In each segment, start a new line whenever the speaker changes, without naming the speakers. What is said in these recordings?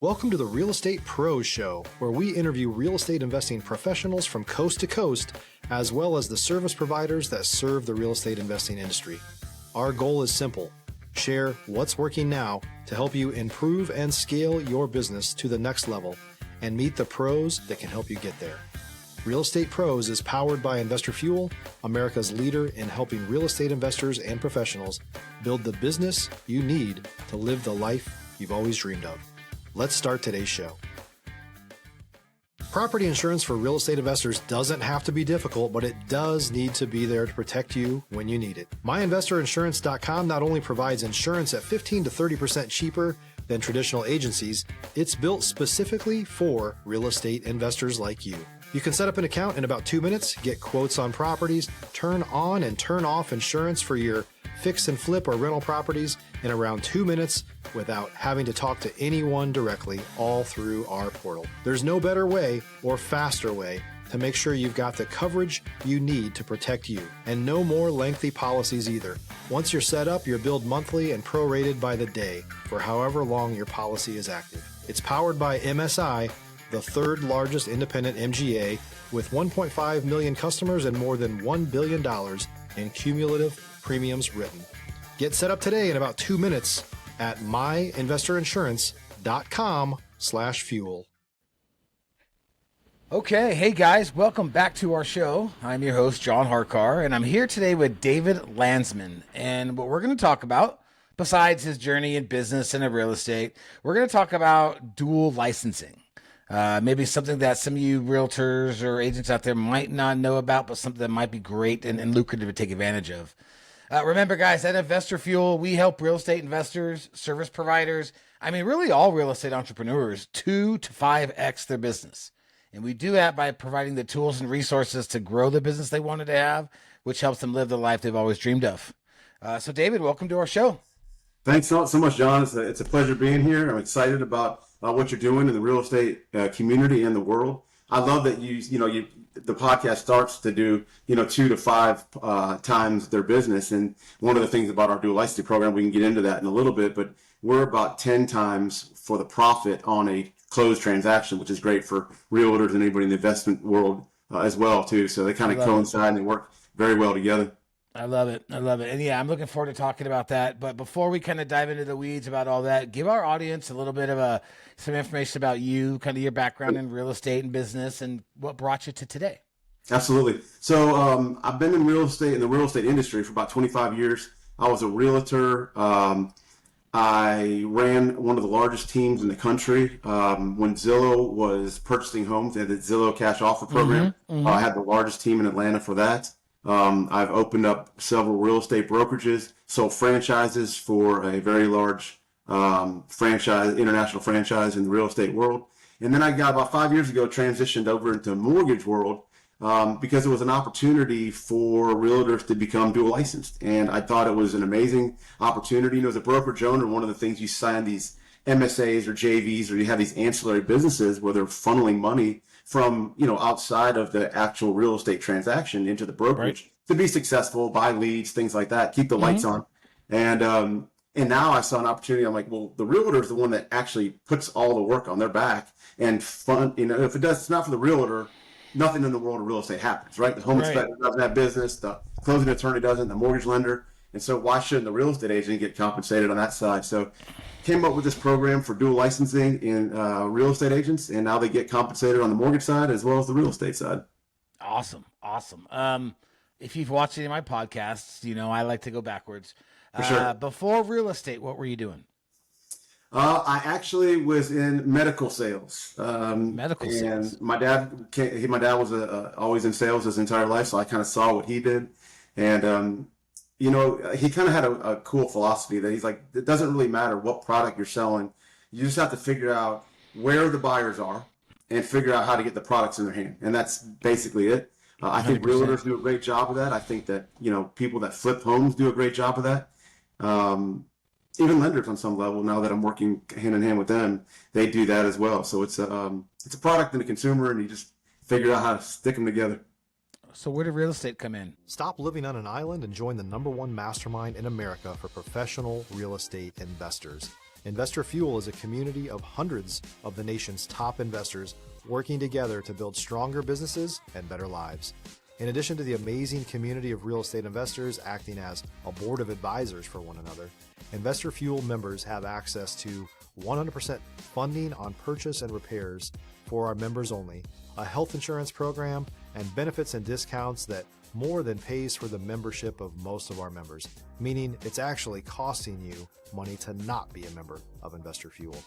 Welcome to the Real Estate Pros Show, where we interview real estate investing professionals from coast to coast, as well as the service providers that serve the real estate investing industry. Our goal is simple: share what's working now to help you improve and scale your business to the next level and meet the pros that can help you get there. Real Estate Pros is powered by Investor Fuel, America's leader in helping real estate investors and professionals build the business you need to live the life you've always dreamed of. Let's start today's show. Property insurance for real estate investors doesn't have to be difficult, but it does need to be there to protect you when you need it. MyInvestorInsurance.com not only provides insurance at 15 to 30% cheaper than traditional agencies, it's built specifically for real estate investors like you. You can set up an account in about 2 minutes, get quotes on properties, turn on and turn off insurance for your fix and flip or rental properties in around 2 minutes without having to talk to anyone directly, all through our portal. There's no better way or faster way to make sure you've got the coverage you need to protect you, and no more lengthy policies either. Once you're set up, you're billed monthly and prorated by the day for however long your policy is active. It's powered by MSI, the third largest independent MGA, with 1.5 million customers and more than $1 billion in cumulative premiums written. Get set up today in about 2 minutes at myinvestorinsurance.com/fuel.
Okay, hey guys, welcome back to our show. I'm your host, John Harcar, and I'm here today with David Landsman. And what we're going to talk about, besides his journey in business and in real estate, we're going to talk about dual licensing. Maybe something that some of you realtors or agents out there might not know about, but something that might be great and lucrative to take advantage of. Remember, guys, at Investor Fuel, we help real estate investors, service providers, really all real estate entrepreneurs, 2 to 5x their business. And we do that by providing the tools and resources to grow the business they wanted to have, which helps them live the life they've always dreamed of. So, David, welcome to our show.
Thanks so much, John. It's a pleasure being here. I'm excited about what you're doing in the real estate community and the world. I love that the podcast starts to do 2 to 5 times their business, and one of the things about our dual licensing program, we can get into that in a little bit, but we're about 10 times for the profit on a closed transaction, which is great for realtors and anybody in the investment world as well too. So they kind of coincide and they work very well together.
I love it. And yeah, I'm looking forward to talking about that. But before we kind of dive into the weeds about all that, give our audience a little bit of some information about you, kind of your background in real estate and business, and what brought you to today.
Absolutely. So I've been in the real estate industry for about 25 years. I was a realtor. I ran one of the largest teams in the country. When Zillow was purchasing homes, they had the Zillow cash offer program. I had the largest team in Atlanta for that. I've opened up several real estate brokerages, sold franchises for a very large international franchise in the real estate world. And then I got about 5 years ago transitioned over into mortgage world because it was an opportunity for realtors to become dual licensed. And I thought it was an amazing opportunity. As a brokerage owner, one of the things you sign these MSAs or JVs, or you have these ancillary businesses where they're funneling money from outside of the actual real estate transaction into the brokerage to be successful, buy leads, things like that, keep the lights on. And now I saw an opportunity. I'm like, well, the realtor is the one that actually puts all the work on their back and fund. If it's not for the realtor, nothing in the world of real estate happens, right? The home inspector doesn't have business, the closing attorney doesn't, the mortgage lender. And so why shouldn't the real estate agent get compensated on that side? So came up with this program for dual licensing in real estate agents, and now they get compensated on the mortgage side as well as the real estate side.
Awesome. If you've watched any of my podcasts, I like to go backwards.
For sure.
Before real estate, what were you doing?
I actually was in medical sales.
Medical sales.
And my dad was always in sales his entire life, so I kind of saw what he did. And he kind of had a cool philosophy that he's like, it doesn't really matter what product you're selling. You just have to figure out where the buyers are and figure out how to get the products in their hand. And that's basically it. I think realtors do a great job of that. I think that, people that flip homes do a great job of that. Even lenders on some level, now that I'm working hand in hand with them, they do that as well. So it's a product and a consumer, and you just figure out how to stick them together.
So where did real estate come in?
Stop living on an island and join the #1 mastermind in America for professional real estate investors. Investor Fuel is a community of hundreds of the nation's top investors working together to build stronger businesses and better lives. In addition to the amazing community of real estate investors acting as a board of advisors for one another, Investor Fuel members have access to 100% funding on purchase and repairs for our members only, a health insurance program, and benefits and discounts that more than pays for the membership of most of our members, meaning it's actually costing you money to not be a member of Investor Fuel.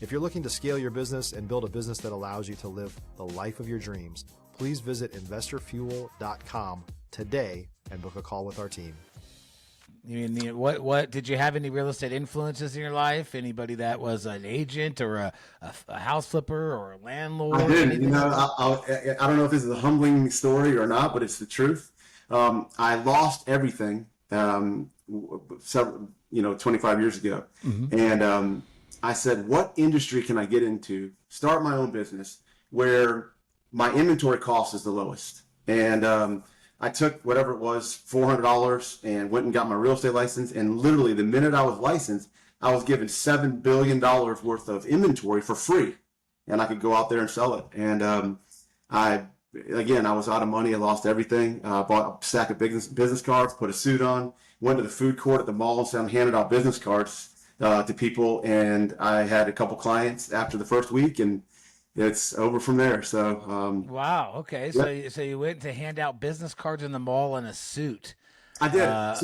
If you're looking to scale your business and build a business that allows you to live the life of your dreams, please visit investorfuel.com today and book a call with our team.
You mean what did you have any real estate influences in your life? Anybody that was an agent or a house flipper or a landlord?
I did. I don't know if this is a humbling story or not, but it's the truth. I lost everything, 25 years ago. Mm-hmm. And I said, what industry can I get into, start my own business where my inventory cost is the lowest? And I took whatever it was, $400, and went and got my real estate license. And literally the minute I was licensed, I was given $7 billion worth of inventory for free. And I could go out there and sell it. And I was out of money. I lost everything. Bought a stack of business cards, put a suit on, went to the food court at the mall and handed out business cards to people. And I had a couple clients after the first week, and it's over from there. So
wow. Okay. So you went to hand out business cards in the mall in a suit.
I did. I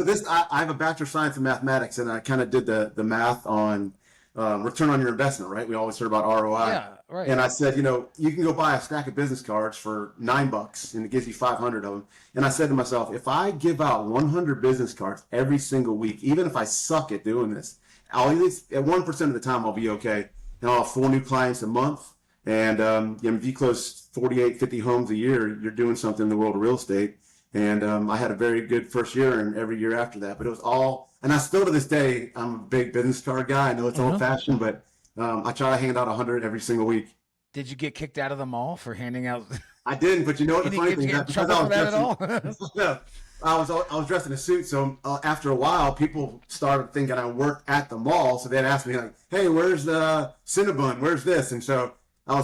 have a Bachelor of Science in Mathematics, and I kind of did the math on return on your investment, right? We always heard about ROI.
Yeah, right.
And I said, you can go buy a stack of business cards for $9 and it gives you 500 of them. And I said to myself, if I give out 100 business cards every single week, even if I suck at doing this, I'll at least at 1% of the time I'll be okay. And I'll have 4 new clients a month. And if you close 48, 50 homes a year, you're doing something in the world of real estate. And I had a very good first year and every year after that. But it was all, and I still to this day, I'm a big business card guy. I know it's old fashioned, but I try to hand out 100 every single week.
Did you get kicked out of the mall for handing out?
I didn't, but you know what the funny thing is?
Because
I was dressed in a suit, so after a while, people started thinking I worked at the mall. So they'd ask me like, "Hey, where's the Cinnabon? Where's this?" And so I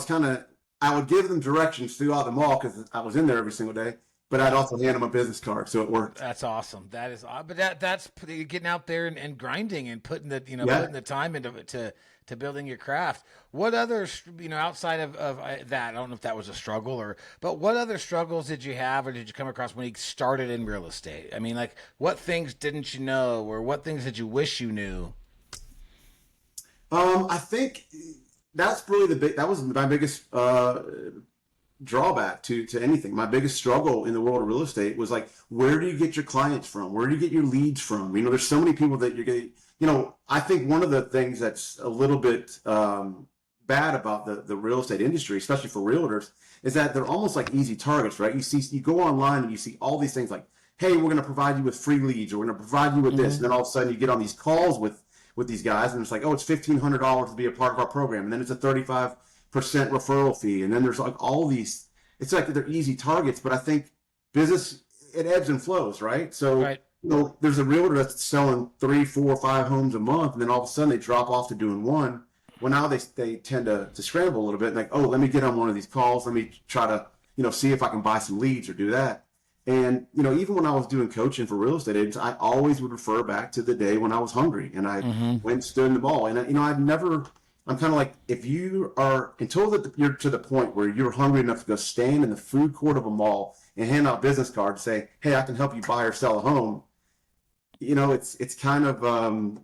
would give them directions throughout the mall because I was in there every single day. But I'd also hand them a business card, so it worked.
That's awesome. That is, but that's getting out there and grinding and putting putting the time into to building your craft. What other, outside of that, I don't know if that was a struggle but what other struggles did you have or did you come across when you started in real estate? I mean, like, what things didn't you know or what things did you wish you knew?
I think that's really that was my biggest drawback to anything. My biggest struggle in the world of real estate was like, where do you get your clients from? Where do you get your leads from? There's so many people that you're getting, I think one of the things that's a little bit bad about the real estate industry, especially for realtors, is that they're almost like easy targets, right? You go online and you see all these things like, hey, we're going to provide you with free leads, or we're going to provide you with this. And then all of a sudden you get on these calls with these guys and it's like, oh, it's $1,500 to be a part of our program. And then it's a 35% referral fee. And then there's like all these, it's like they're easy targets, but I think business, it ebbs and flows, right? So,
right.
There's a realtor that's selling 3, 4, 5 homes a month, and then all of a sudden they drop off to doing one. Well, now they tend to scramble a little bit and like, oh, let me get on one of these calls. Let me try to, see if I can buy some leads or do that. And, even when I was doing coaching for real estate agents, I always would refer back to the day when I was hungry and I went and stood in the mall. And, I'm kind of like, if you are, until you're to the point where you're hungry enough to go stand in the food court of a mall and hand out business cards, say, hey, I can help you buy or sell a home. It's kind of,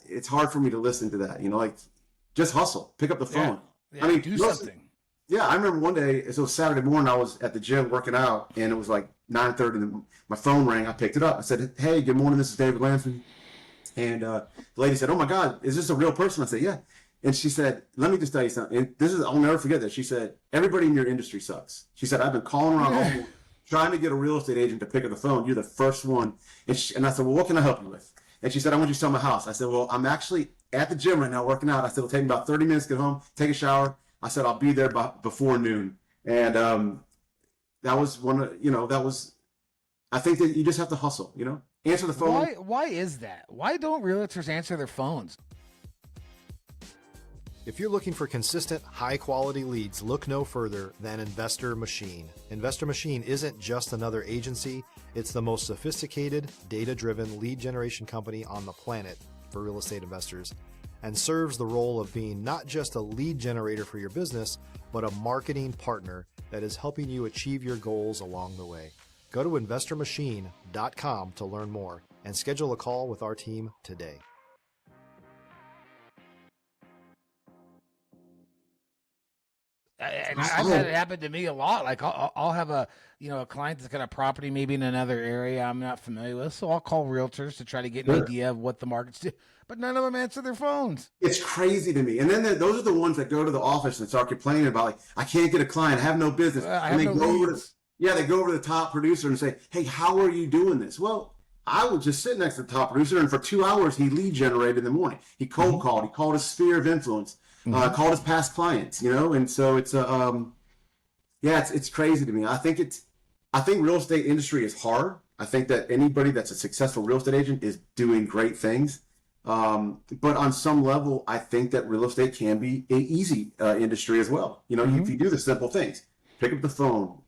it's hard for me to listen to that, like, just hustle, pick up the phone.
Yeah, do something.
Yeah, I remember one day, it was Saturday morning, I was at the gym working out, and it was like 9:30, my phone rang, I picked it up. I said, hey, good morning, this is David Landsman. And the lady said, oh my God, is this a real person? I said, yeah. And she said, let me just tell you something. And I'll never forget this. She said, everybody in your industry sucks. She said, I've been calling around all morning, trying to get a real estate agent to pick up the phone. You're the first one. And I said, well, what can I help you with? And she said, I want you to sell my house. I said, well, I'm actually at the gym right now working out. I said, it'll take me about 30 minutes to get home, take a shower. I said, I'll be there before noon. And that was I think that you just have to hustle, answer the phone.
Why is that? Why don't realtors answer their phones?
If you're looking for consistent, high-quality leads, look no further than Investor Machine. Investor Machine isn't just another agency, it's the most sophisticated, data-driven lead generation company on the planet for real estate investors, and serves the role of being not just a lead generator for your business, but a marketing partner that is helping you achieve your goals along the way. Go to investormachine.com to learn more and schedule a call with our team today.
And I've had it happen to me a lot. Like I'll have a client that's got a property maybe in another area I'm not familiar with, so I'll call realtors to try to get an idea of what the market's doing. But none of them answer their phones.
It's crazy to me. And then those are the ones that go to the office and start complaining about, like, I can't get a client, I have no business. They go over to the top producer and say, hey, how are you doing this? Well, I would just sit next to the top producer, and for 2 hours he lead generated in the morning. He cold called. He called his sphere of influence. Called his past clients, and so it's it's crazy to me. I think real estate industry is hard. I think that anybody that's a successful real estate agent is doing great things. But on some level, I think that real estate can be an easy industry as well. If you do the simple things, pick up the phone,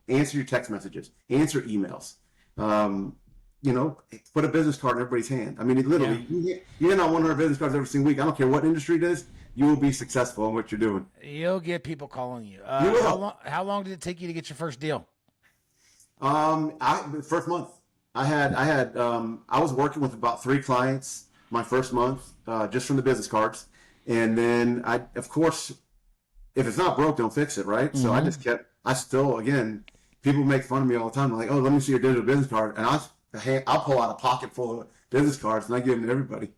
answer your text messages, answer emails, put a business card in everybody's hand. I mean, literally, you hand out 100 business cards every single week. I don't care what industry it is. You will be successful in what you're doing.
You'll get people calling you.
You will.
How long did it take you to get your first deal?
First month. I was working with about 3 clients my first month, just from the business cards. And then of course, if it's not broke, don't fix it, right? So again, people make fun of me all the time. They're like, oh, let me see your digital business card. And I'll pull out a pocket full of business cards and I give them to everybody.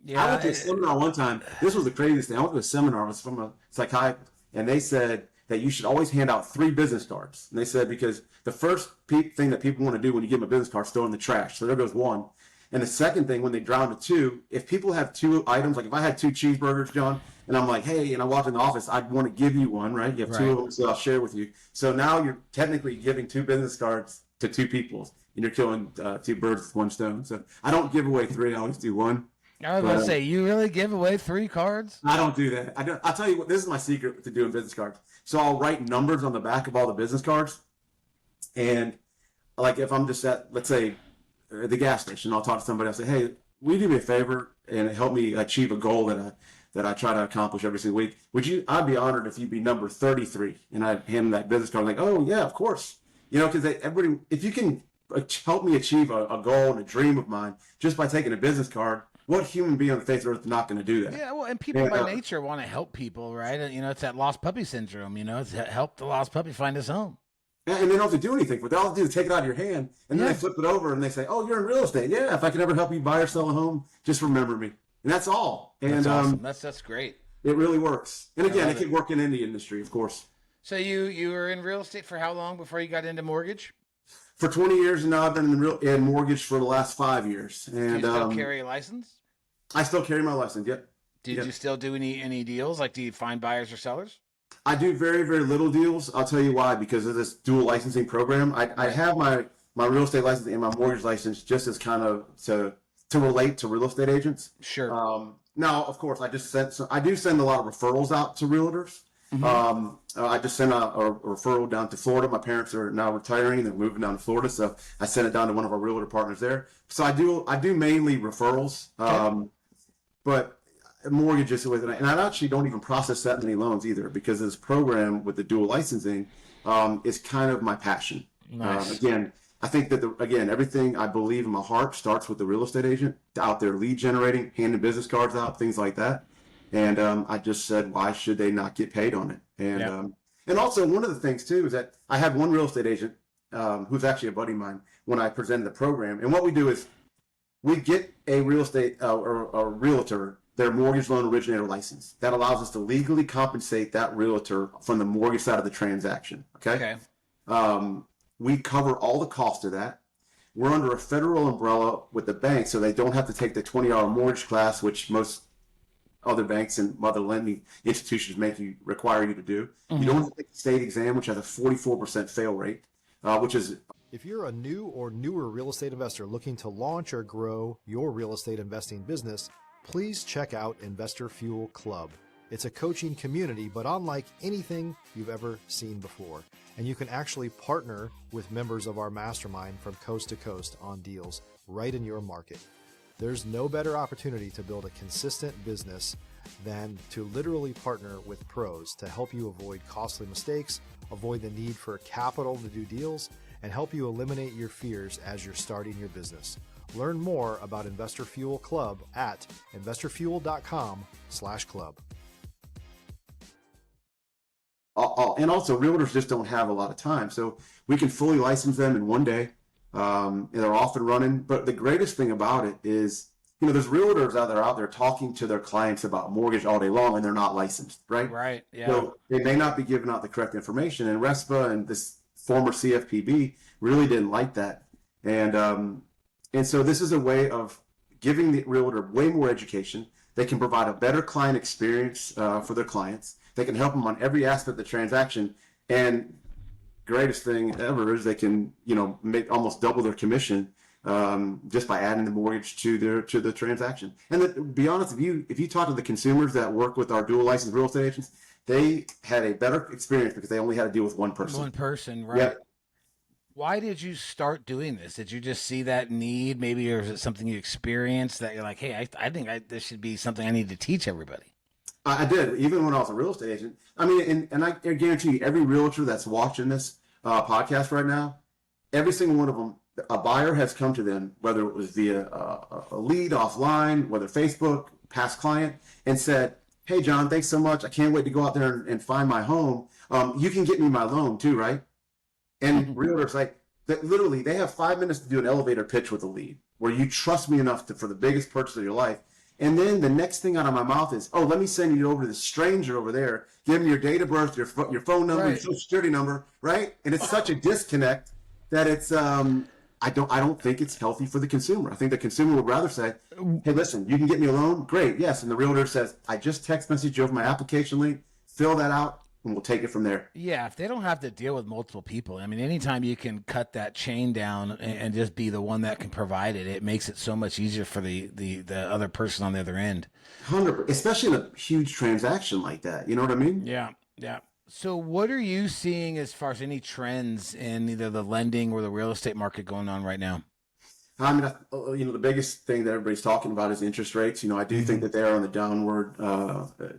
Yeah, I went to a seminar one time. This was the craziest thing. I went to a seminar. It was from a psychiatrist, and they said that you should always hand out 3 business cards. And they said because the first thing that people want to do when you give them a business card is throw in the trash. So there goes 1. And the second thing, when they drown to 2, if people have 2 items, like if I had 2 cheeseburgers, John, and I'm like, hey, and I walk in the office, I'd want to give you one, right? You have 2 of them, so I'll share with you. So now you're technically giving 2 business cards to 2 people, and you're killing 2 birds with 1 stone. So I don't give away 3. I always do 1.
I was going to say, you really give away 3 cards?
I don't do that. I'll tell you what, this is my secret to doing business cards. So I'll write numbers on the back of all the business cards. And like if I'm just at, let's say, the gas station, I'll talk to somebody. I'll say, hey, will you do me a favor and help me achieve a goal that I try to accomplish every single week? I'd be honored if you'd be number 33. And I'd hand them that business card. I'm like, oh, yeah, of course. Because everybody, if you can help me achieve a goal and a dream of mine just by taking a business card, what human being on the face of earth is not going to do that?
Yeah, well, and people by nature want to help people, right? And, it's that lost puppy syndrome, it's help the lost puppy find his home.
Yeah, and they don't have to do anything for it. All they have to do is take it out of your hand, and then they flip it over, and they say, oh, you're in real estate. Yeah, if I can ever help you buy or sell a home, just remember me. And that's all. And
that's awesome. That's great.
It really works. And again, it could work in any industry, of course.
So you were in real estate for how long before you got into mortgage?
For 20 years, and now I've been in mortgage for the last 5 years. And
do you still carry a license?
I still carry my license, yep.
Did you still do any deals? Like, do you find buyers or sellers?
I do very, very little deals. I'll tell you why, because of this dual licensing program. I have my real estate license and my mortgage license just as kind of to relate to real estate agents.
Sure.
Now, of course, I do send a lot of referrals out to realtors. I just sent a referral down to Florida. My parents are now retiring. They're moving down to Florida, so I sent it down to one of our realtor partners there. So I do mainly referrals, but mortgages with it, and I actually don't even process that many loans either, because this program with the dual licensing is kind of my passion.
Nice.
Again, I think that everything I believe in my heart starts with the real estate agent out there lead generating, handing business cards out, things like that. And I just said, why should they not get paid on it? And and also one of the things too is that I had one real estate agent who's actually a buddy of mine when I presented the program. And what we do is we get a real estate or a realtor their mortgage loan originator license. That allows us to legally compensate that realtor from the mortgage side of the transaction. Okay. We cover all the cost of that. We're under a federal umbrella with the bank, so they don't have to take the 20-hour mortgage class, which most other banks and other lending institutions require you to do. You don't have to take the state exam, which has a 44% fail rate, which is...
If you're a new or newer real estate investor looking to launch or grow your real estate investing business, please check out Investor Fuel Club. It's a coaching community, but unlike anything you've ever seen before. And you can actually partner with members of our mastermind from coast to coast on deals right in your market. There's no better opportunity to build a consistent business than to literally partner with pros to help you avoid costly mistakes, avoid the need for capital to do deals, and help you eliminate your fears as you're starting your business. Learn more about Investor Fuel Club at investorfuel.com/club.
And also, realtors just don't have a lot of time, so we can fully license them in one day. And they're off and running. But the greatest thing about it is, there's realtors out there talking to their clients about mortgage all day long, and they're not licensed, right?
Right. Yeah.
So they may not be giving out the correct information. And RESPA and this former CFPB really didn't like that. And so this is a way of giving the realtor way more education. They can provide a better client experience for their clients. They can help them on every aspect of the transaction. And greatest thing ever is they can, make almost double their commission just by adding the mortgage to the transaction. And to be honest, if you talk to the consumers that work with our dual licensed real estate agents, they had a better experience because they only had to deal with one person.
One person, right?
Yeah.
Why did you start doing this? Did you just see that need, maybe, or is it something you experienced that you're like, hey, I think this should be something I need to teach everybody?
I did, even when I was a real estate agent. I mean, and I guarantee you, every realtor that's watching this podcast right now, every single one of them, a buyer has come to them, whether it was via a lead offline, whether Facebook, past client, and said, hey, John, thanks so much. I can't wait to go out there and find my home. You can get me my loan too, right? And realtors, literally, they have 5 minutes to do an elevator pitch with a lead where you trust me enough for the biggest purchase of your life. And then the next thing out of my mouth is, oh, let me send you over to this stranger over there. Give them your date of birth, your phone number,
right,
your social security number, right? And it's such a disconnect that it's I don't think it's healthy for the consumer. I think the consumer would rather say, hey, listen, you can get me a loan? Great, yes. And the realtor says, I just text messaged you over my application link, fill that out, and we'll take it from there.
Yeah, if they don't have to deal with multiple people, I mean, anytime you can cut that chain down and just be the one that can provide it, it makes it so much easier for the other person on the other end.
100%, especially in a huge transaction like that. You know what I mean?
Yeah, yeah. So what are you seeing as far as any trends in either the lending or the real estate market going on right now?
I mean, the biggest thing that everybody's talking about is interest rates. I do think that they are on the downward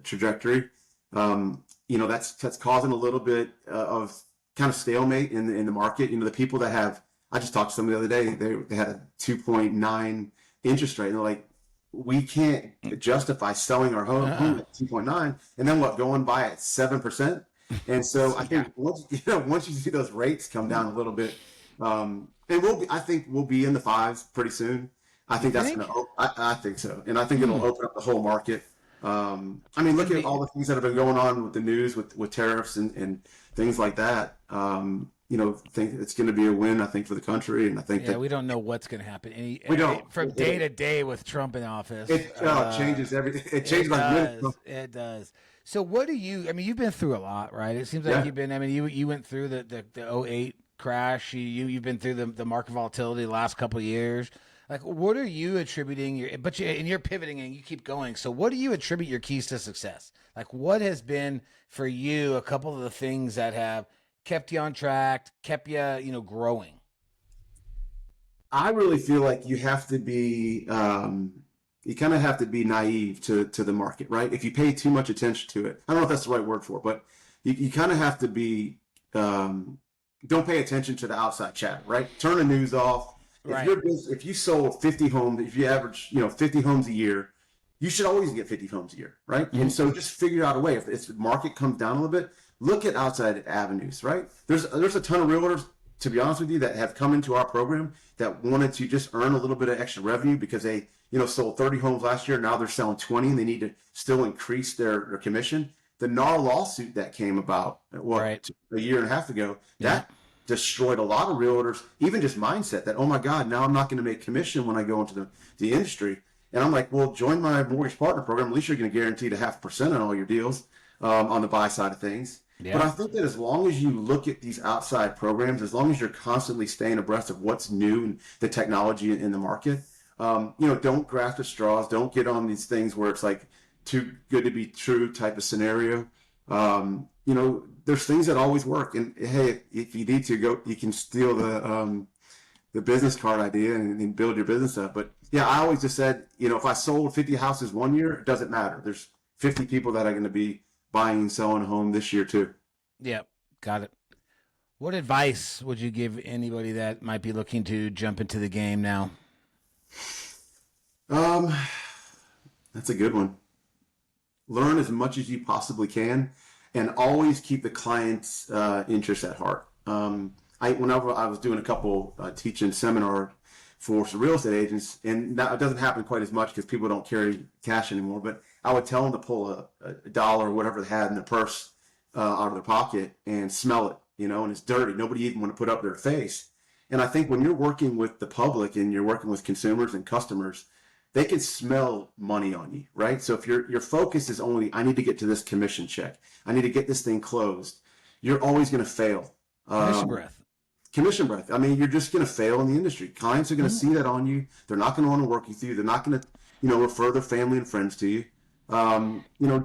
trajectory. That's causing a little bit of kind of stalemate in the market. The people that have, I just talked to somebody the other day, they had a 2.9 interest rate. And they're like, we can't justify selling our home at 2.9 and then go and buy at 7%. And so I think once you see those rates come down a little bit, I think we'll be in the fives pretty soon. I think that's going to, I think so. And I think it'll open up the whole market. Look at all the things that have been going on with the news, with tariffs and things like that. Think it's going to be a win, I think, for the country. And I think that
we don't know what's going to happen.
We don't.
From day to day with Trump in office.
It changes everything. It changes like minutes.
It does. So what do you, you've been through a lot, right? It seems like you've been, you went through the 08 crash. You've been through the market volatility the last couple of years. Like, what are you attributing you're pivoting and you keep going. So what do you attribute your keys to success? Like, what has been for you a couple of the things that have kept you on track, kept you, growing?
I really feel like you have to be, you kind of have to be naive to the market, right? If you pay too much attention to it, I don't know if that's the right word for it, but you kind of have to be, don't pay attention to the outside chatter, right? Turn the news off.
Right.
If you sold 50 homes, if you average, 50 homes a year, you should always get 50 homes a year, right? Mm-hmm. And so just figure out a way. If the market comes down a little bit, look at outside avenues, right? There's a ton of realtors, to be honest with you, that have come into our program that wanted to just earn a little bit of extra revenue because they, sold 30 homes last year. Now they're selling 20 and they need to still increase their commission. The NAR lawsuit that came about, a year and a half ago, that destroyed a lot of realtors, even just mindset that, oh my God, now I'm not going to make commission when I go into the industry. And I'm like, well, join my mortgage partner program. At least you're going to guarantee 0.5% on all your deals on the buy side of things. Yeah. But I think that as long as you look at these outside programs, as long as you're constantly staying abreast of what's new and the technology in the market, Don't grasp at straws. Don't get on these things where it's like too good to be true type of scenario. There's things that always work. And hey, if you need to go, you can steal the business card idea and build your business up. But yeah, I always just said, if I sold 50 houses one year, it doesn't matter. There's 50 people that are going to be buying and selling a home this year too.
Yep. Got it. What advice would you give anybody that might be looking to jump into the game now?
That's a good one. Learn as much as you possibly can, and always keep the client's interest at heart. Whenever I was doing a couple teaching seminar for some real estate agents, and now it doesn't happen quite as much because people don't carry cash anymore, but I would tell them to pull a dollar or whatever they had in their purse out of their pocket and smell it, and it's dirty. Nobody even want to put up their face. And I think when you're working with the public and you're working with consumers and customers, they can smell money on you, right? So if your focus is only, I need to get to this commission check, I need to get this thing closed, you're always going to fail. Commission breath. I mean, you're just going to fail in the industry. Clients are going to see that on you. They're not going to want to work with you. They're not going to, refer their family and friends to you.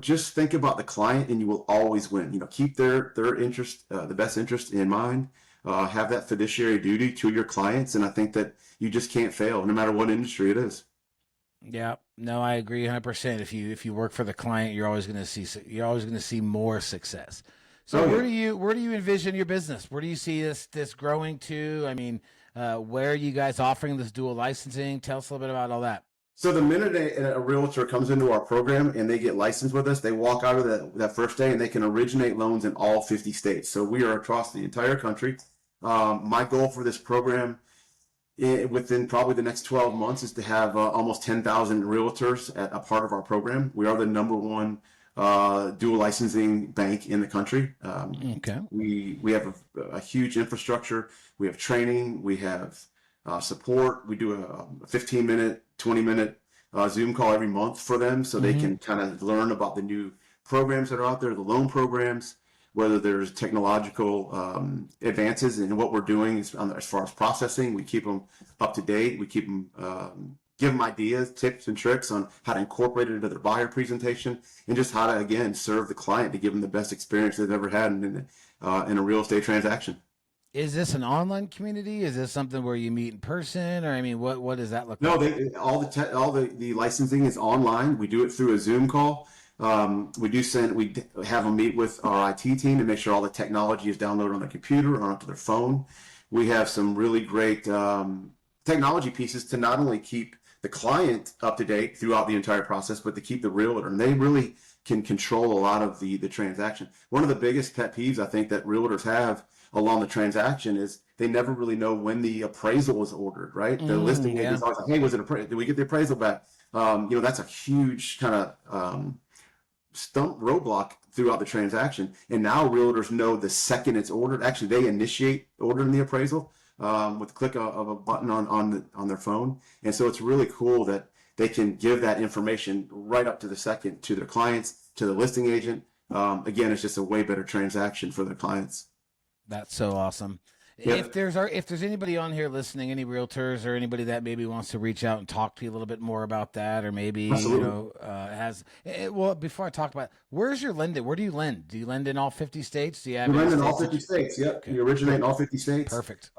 Just think about the client and you will always win. Keep their interest, the best interest in mind. Have that fiduciary duty to your clients. And I think that you just can't fail no matter what industry it is.
Yeah, no, I agree 100%. If you work for the client, you're always going to see more success. So where do you envision your business? Where do you see this growing to? I mean, where are you guys offering this dual licensing? Tell us a little bit about all that.
So the minute a realtor comes into our program and they get licensed with us, they walk out of that first day and they can originate loans in all 50 states. So we are across the entire country. My goal for this program within probably the next 12 months is to have almost 10,000 realtors at a part of our program. We are the number one dual licensing bank in the country.
Okay.
We have a huge infrastructure. We have training. We have support. We do a 15-minute, 20-minute Zoom call every month for them so they can kind of learn about the new programs that are out there, the loan programs, whether there's technological advances in what we're doing as far as processing. We keep them up to date. We keep them, give them ideas, tips, and tricks on how to incorporate it into their buyer presentation and just how to, again, serve the client to give them the best experience they've ever had in a real estate transaction.
Is this an online community? Is this something where you meet in person, or I mean, what does that look
like?
No,
all the licensing is online. We do it through a Zoom call. We have them meet with our IT team to make sure all the technology is downloaded on their computer or onto their phone. We have some really great technology pieces to not only keep the client up to date throughout the entire process, but to keep the realtor, and they really can control a lot of the transaction. One of the biggest pet peeves I think that realtors have along the transaction is they never really know when the appraisal was ordered, right? The listing agent's always like, hey, was it appraisal? Did we get the appraisal back? That's a huge kind of stump roadblock throughout the transaction. And now realtors know the second it's ordered. Actually, they initiate ordering the appraisal with the click of a button on their phone. And so it's really cool that they can give that information right up to the second to their clients, to the listing agent. Again, it's just a way better transaction for their clients.
That's so awesome.
Yep.
If there's anybody on here listening, any realtors or anybody that maybe wants to reach out and talk to you a little bit more about that, or maybe before I talk about where's your lending? Where do you lend? Do you lend in all 50 states? Do you have?
We lend in all 50 states. Yep, okay. We originate in all 50 states.
Perfect.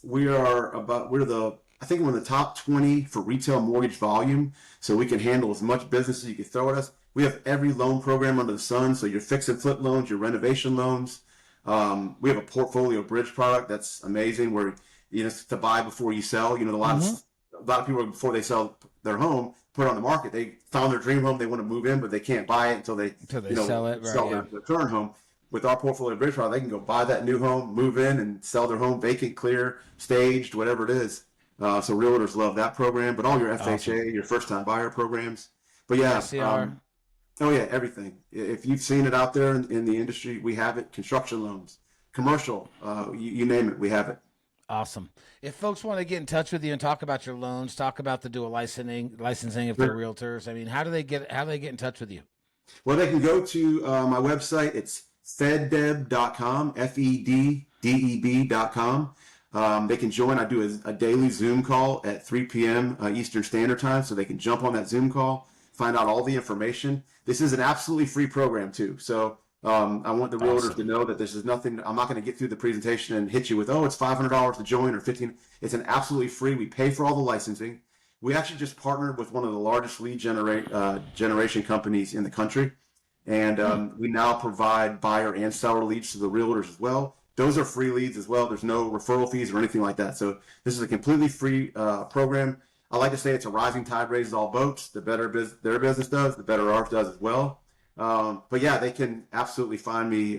We're in the top 20 for retail mortgage volume, so we can handle as much business as you can throw at us. We have every loan program under the sun, so your fix and flip loans, your renovation loans. We have a portfolio bridge product that's amazing, where to buy before you sell. A lot of people, before they sell their home, put it on the market, they found their dream home, they want to move in, but they can't buy it until they sell it, their current home. With our portfolio bridge product, they can go buy that new home, move in, and sell their home vacant, clear, staged, whatever it is. So realtors love that program, but all your FHA, your first-time buyer programs. But yeah, everything. If you've seen it out there in the industry, we have it. Construction loans, commercial, you name it, we have it.
Awesome. If folks want to get in touch with you and talk about your loans, talk about the dual licensing if they're realtors, I mean, how do they get in touch with you?
Well, they can go to my website. It's feddeb.com, FEDDEB.com. They can join. I do a daily Zoom call at 3 p.m. Eastern Standard Time, so they can jump on that Zoom call, find out all the information. This is an absolutely free program too. So I want the realtors to know that this is nothing. I'm not going to get through the presentation and hit you with, oh, it's $500 to join or $15. It's an absolutely free. We pay for all the licensing. We actually just partnered with one of the largest lead generation companies in the country. And we now provide buyer and seller leads to the realtors as well. Those are free leads as well. There's no referral fees or anything like that. So this is a completely free program. I like to say it's a rising tide raises all boats. The better their business does, the better ours does as well. But yeah, they can absolutely find me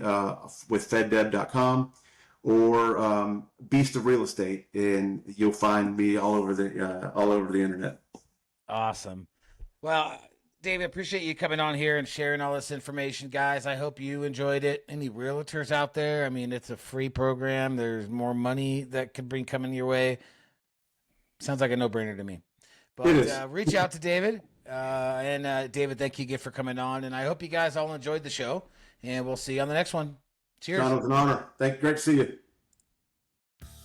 with feddeb.com or Beast of Real Estate, and you'll find me all over the internet.
Awesome. Well, David, appreciate you coming on here and sharing all this information, guys. I hope you enjoyed it. Any realtors out there? I mean, it's a free program. There's more money that could bring coming your way. Sounds like a no-brainer to me. But reach out to David. David, thank you again for coming on. And I hope you guys all enjoyed the show. And we'll see you on the next one. Cheers.
John, it was an honor. Great to see you.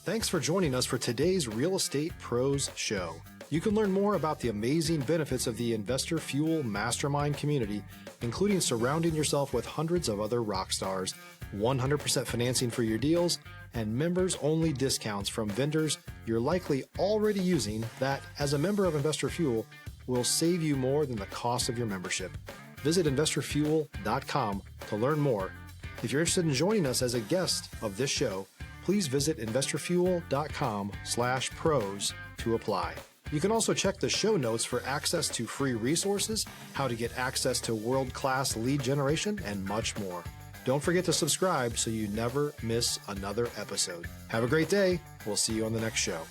Thanks for joining us for today's Real Estate Pros Show. You can learn more about the amazing benefits of the Investor Fuel Mastermind community, including surrounding yourself with hundreds of other rock stars, 100% financing for your deals, and members-only discounts from vendors you're likely already using that, as a member of Investor Fuel, will save you more than the cost of your membership. Visit investorfuel.com to learn more. If you're interested in joining us as a guest of this show, please visit investorfuel.com/pros to apply. You can also check the show notes for access to free resources, how to get access to world-class lead generation, and much more. Don't forget to subscribe so you never miss another episode. Have a great day. We'll see you on the next show.